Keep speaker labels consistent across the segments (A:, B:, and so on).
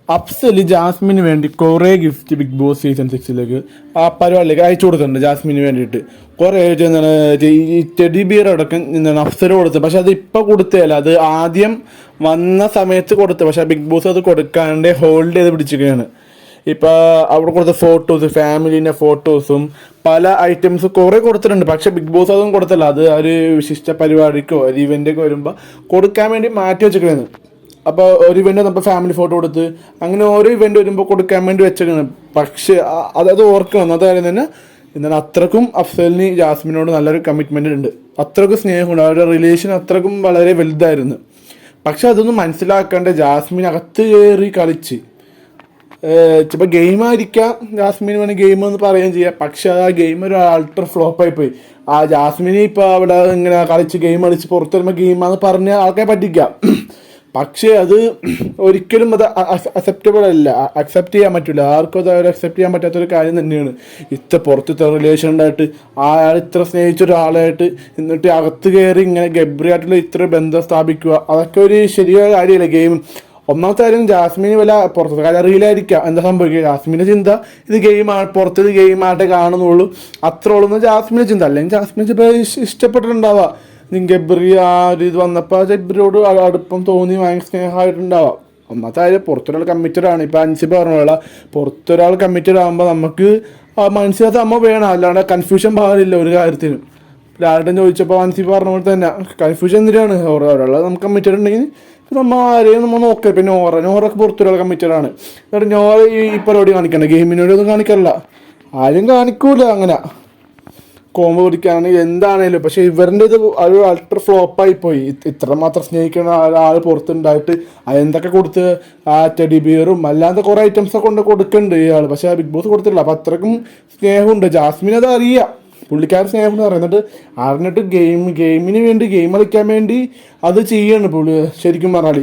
A: അഫ്സല് ജാസ്മിന് വേണ്ടി കുറേ gift big boss season 6 ആ പരിപാടിയിലേക്ക് അയച്ചു കൊടുത്തിട്ടുണ്ട്. ജാസ്മിന് വേണ്ടിയിട്ട് കുറേ എന്താണ് ഈ ടെഡി ബിയർ അടക്കം എന്താണ് അഫ്സല് കൊടുത്തത്. പക്ഷെ അത് ഇപ്പോൾ കൊടുത്തതല്ല, അത് ആദ്യം വന്ന സമയത്ത് കൊടുത്തത്. പക്ഷെ ബിഗ് ബോസ് അത് കൊടുക്കാണ്ട് ഹോൾഡ് ചെയ്ത് പിടിച്ചിരിക്കുകയാണ്. ഇപ്പോൾ അവിടെ കൊടുത്ത ഫോട്ടോസ്, ഫാമിലീൻ്റെ ഫോട്ടോസും പല ഐറ്റംസ് കുറേ കൊടുത്തിട്ടുണ്ട്. പക്ഷെ ബിഗ് ബോസ് അതൊന്നും കൊടുത്തല്ല. അത് ഒരു വിശിഷ്ട പരിപാടിക്കോ ഒരു ഇവൻ്റൊക്കെ വരുമ്പോൾ കൊടുക്കാൻ വേണ്ടി മാറ്റി വെച്ചിരിക്കുകയാണ്. അപ്പോൾ ഒരു ഇവൻ്റ് നമ്മൾ ഫാമിലി ഫോട്ടോ കൊടുത്ത് അങ്ങനെ ഓരോ ഇവൻ്റ് വരുമ്പോൾ കൊടുക്കാൻ വേണ്ടി വെച്ചേക്കാണ്. പക്ഷേ അത് ഓർക്കണം, അതായത് തന്നെ എന്നാൽ അത്രക്കും അഫ്സലിന് ജാസ്മിനോട് നല്ലൊരു കമ്മിറ്റ്മെൻ്റ് ഉണ്ട്, അത്രക്കും സ്നേഹമുണ്ട്, അവരുടെ റിലേഷൻ അത്രക്കും വളരെ വലുതായിരുന്നു. പക്ഷെ അതൊന്നും മനസ്സിലാക്കാണ്ട് ജാസ്മിൻ അകത്ത് കയറി കളിച്ച് ചിലപ്പോൾ ഗെയിമായിരിക്കാം, ജാസ്മിന് വേണമെങ്കിൽ ഗെയിം എന്ന് പറയുകയും ചെയ്യാം. പക്ഷെ ആ ഗെയിം ഒരു അൾട്ര ഫ്ലോപ്പായി പോയി. ആ ജാസ്മിന് ഇപ്പോൾ അവിടെ ഇങ്ങനെ കളിച്ച് ഗെയിം കളിച്ച് പുറത്ത് വരുമ്പോൾ ഗെയിമാന്ന് പറഞ്ഞ ആൾക്കാരെ പറ്റിക്കാം. പക്ഷേ അത് ഒരിക്കലും അത് അക്സെപ്റ്റബിൾ അല്ല, അക്സെപ്റ്റ് ചെയ്യാൻ പറ്റില്ല. ആർക്കും അത് അക്സെപ്റ്റ് ചെയ്യാൻ പറ്റാത്തൊരു കാര്യം തന്നെയാണ്. ഇത്ര പുറത്തിത്ര റിലേഷൻ ഉണ്ടായിട്ട് അയാൾ ഇത്ര സ്നേഹിച്ച ഒരാളായിട്ട് എന്നിട്ട് അകത്ത് കയറി ഇങ്ങനെ ഗബ്രിയായിട്ടുള്ള ഇത്ര ബന്ധം സ്ഥാപിക്കുക, അതൊക്കെ ഒരു ശരിയായ കാര്യമല്ല. ഗെയിം ഒന്നാമത്തെ കാര്യം, ജാസ്മിന് വല്ല പുറത്തെ കാര്യം അറിയില്ലായിരിക്കാം എന്താ സംഭവിക്കുക. ജാസ്മിൻ്റെ ചിന്ത ഇത് ഗെയിമാണ്, പുറത്തത് ഗെയിമായിട്ട് കാണുന്നുള്ളൂ, അത്രോളൊന്നും ജാസ്മിൻ്റെ ചിന്ത. അല്ലെങ്കിൽ ജാസ്മിന് ചിലപ്പോൾ ഇഷ്ടപ്പെട്ടിട്ടുണ്ടാവുക. ഗബ്രി ആ ഒരു ഇത് വന്നപ്പോൾ ഗബ്രിയോട് അടുപ്പം തോന്നി ഭയങ്കര സ്നേഹമായിട്ടുണ്ടാവാം. ഒന്നാമത്തെ കാര്യം, പുറത്തൊരാൾ കമ്മിറ്റഡാണ്. ഇപ്പോൾ അൻസിബ പറഞ്ഞ പുറത്തൊരാൾ കമ്മിറ്റഡ് ആകുമ്പോൾ നമുക്ക് മനസ്സിനകത്ത് അമ്മ വേണം, അല്ലാണ്ട് കൺഫ്യൂഷൻ പാടില്ല ഒരു കാര്യത്തിനും. ആരുടെ ചോദിച്ചപ്പോൾ അൻസിബ പറഞ്ഞ പോലെ തന്നെ കൺഫ്യൂഷൻ എന്തിനാണ്, ഒരാൾ നമുക്ക് കമ്മിറ്റഡ് ഉണ്ടെങ്കിൽ നമ്മൾ ആരെയും നമ്മൾ നോക്കുക. പിന്നെ നോറൊക്കെ പുറത്തൊരാൾ കമ്മിറ്റഡാണ്. എന്നിട്ട് നോറ ഈ പരിപാടി കാണിക്കണ്ട, ഗെയിമിനോടൊന്നും കാണിക്കല്ല, ആരും കാണിക്കൂല അങ്ങനെ കോമ്പ് പിടിക്കുകയാണെങ്കിൽ എന്താണേലും. പക്ഷേ ഇവരുടെ ഇത് ഒരു അൾട്ര ഫ്ലോപ്പായി പോയി. ഇത്രമാത്രം സ്നേഹിക്കുന്ന ഒരാൾ പുറത്തുണ്ടായിട്ട് എന്തൊക്കെ കൊടുത്ത് ആ ടെഡി ബിയറും അല്ലാതെ കുറേ ഐറ്റംസൊക്കെ കൊണ്ട് കൊടുക്കുന്നുണ്ട് ഇയാൾ. പക്ഷേ ആ ബിഗ് ബോസ് കൊടുത്തില്ല. അപ്പോൾ അത്രക്കും സ്നേഹമുണ്ട്. ജാസ്മിൻ അത് അറിയാം, പുള്ളിക്കാരൻ സ്നേഹം എന്ന് പറയുന്നത് അറിഞ്ഞിട്ട് ഗെയിമിന് വേണ്ടി ഗെയിം കളിക്കാൻ വേണ്ടി അത് ചെയ്യാണ് പുള്ളി. ശരിക്കും പറഞ്ഞാൽ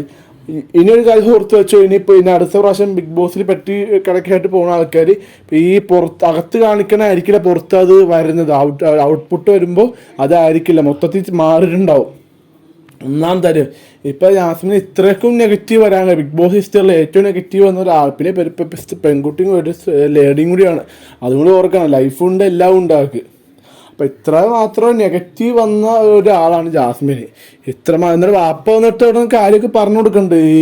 A: ഇനിയൊരു കാര്യം ഓർത്ത് വെച്ചോ, ഇനിയിപ്പോൾ ഇനി അടുത്ത പ്രാവശ്യം ബിഗ് ബോസിൽ പറ്റി കിടക്കായിട്ട് പോകുന്ന ആൾക്കാർ ഈ അകത്ത് കാണിക്കണമായിരിക്കില്ല പുറത്ത് അത് വരുന്നത്. ഔട്ട്പുട്ട് വരുമ്പോൾ അതായിരിക്കില്ല, മൊത്തത്തിൽ മാറിയിട്ടുണ്ടാവും. ഒന്നാം തരം ഇപ്പോൾ ജാസ്മിന് ഇത്രയ്ക്കും നെഗറ്റീവ് വരാൻ ബിഗ് ബോസ് ഹിസ്റ്ററിൽ ഏറ്റവും നെഗറ്റീവ് വന്ന ഒരാൾ. പിന്നെ പെൺകുട്ടിയും ഒരു ലേഡിയും കൂടിയാണ്, അതുകൊണ്ട് ഓർക്കണം. ലൈഫുണ്ട്, എല്ലാം ഉണ്ടാക്കുക. അപ്പം ഇത്ര മാത്രം നെഗറ്റീവ് വന്ന ഒരാളാണ് ജാസ്മിന്. എന്നിട്ട് വാപ്പ വന്നിട്ട് അവിടെ കാര്യമൊക്കെ പറഞ്ഞു കൊടുക്കുന്നുണ്ട്. ഈ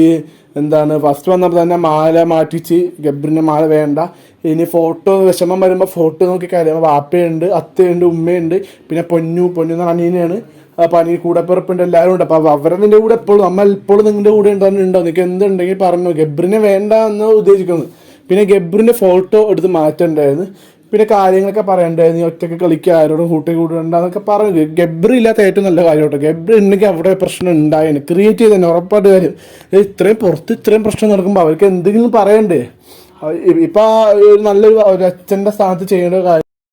A: എന്താണ് ഫസ്റ്റ് വന്നപ്പോൾ തന്നെ മാല മാറ്റിച്ച് ഗബ്രിൻ്റെ മാല വേണ്ട, ഇനി ഫോട്ടോ വിഷമം വരുമ്പോൾ ഫോട്ടോ നോക്കി കാര്യം. വാപ്പയുണ്ട്, അത്തയുണ്ട്, ഉമ്മയുണ്ട്, പിന്നെ പൊന്നു അനിയനെയാണ്, പനി കൂടെപ്പിറപ്പുണ്ട്, എല്ലാവരും ഉണ്ട്. അപ്പോൾ അവരെ നിൻ്റെ കൂടെ എപ്പോഴും എപ്പോഴും നിങ്ങളുടെ കൂടെ ഉണ്ടോ, നിങ്ങൾക്ക് എന്തുണ്ടെങ്കിൽ പറഞ്ഞു. ഗബ്രിനെ വേണ്ട എന്ന് ഉദ്ദേശിക്കുന്നത്. പിന്നെ ഗബ്രിൻ്റെ ഫോട്ടോ എടുത്ത് മാറ്റണ്ടായിരുന്നു, പിന്നെ കാര്യങ്ങളൊക്കെ പറയണ്ടായിരുന്നു. ഒറ്റയ്ക്ക് കളിക്കുക, ആരോടും കൂട്ടുകൂടണ്ടെന്നൊക്കെ പറഞ്ഞു. ഗബ്രി ഇല്ലാത്ത ഏറ്റവും നല്ല കാര്യം കേട്ടോ. ഗബ്രി ഉണ്ടെങ്കിൽ അവിടെ പ്രശ്നം ഉണ്ടായിരുന്നു, ക്രിയേറ്റ് ചെയ്ത് തന്നെ ഉറപ്പായിട്ട് കാര്യം. ഇത്രയും പ്രശ്നം നടക്കുമ്പോൾ അവർക്ക് എന്തെങ്കിലും പറയണ്ടേ. ഇപ്പം ഒരു നല്ലൊരു അച്ഛൻ്റെ സ്ഥാനത്ത് ചെയ്യേണ്ട കാര്യം.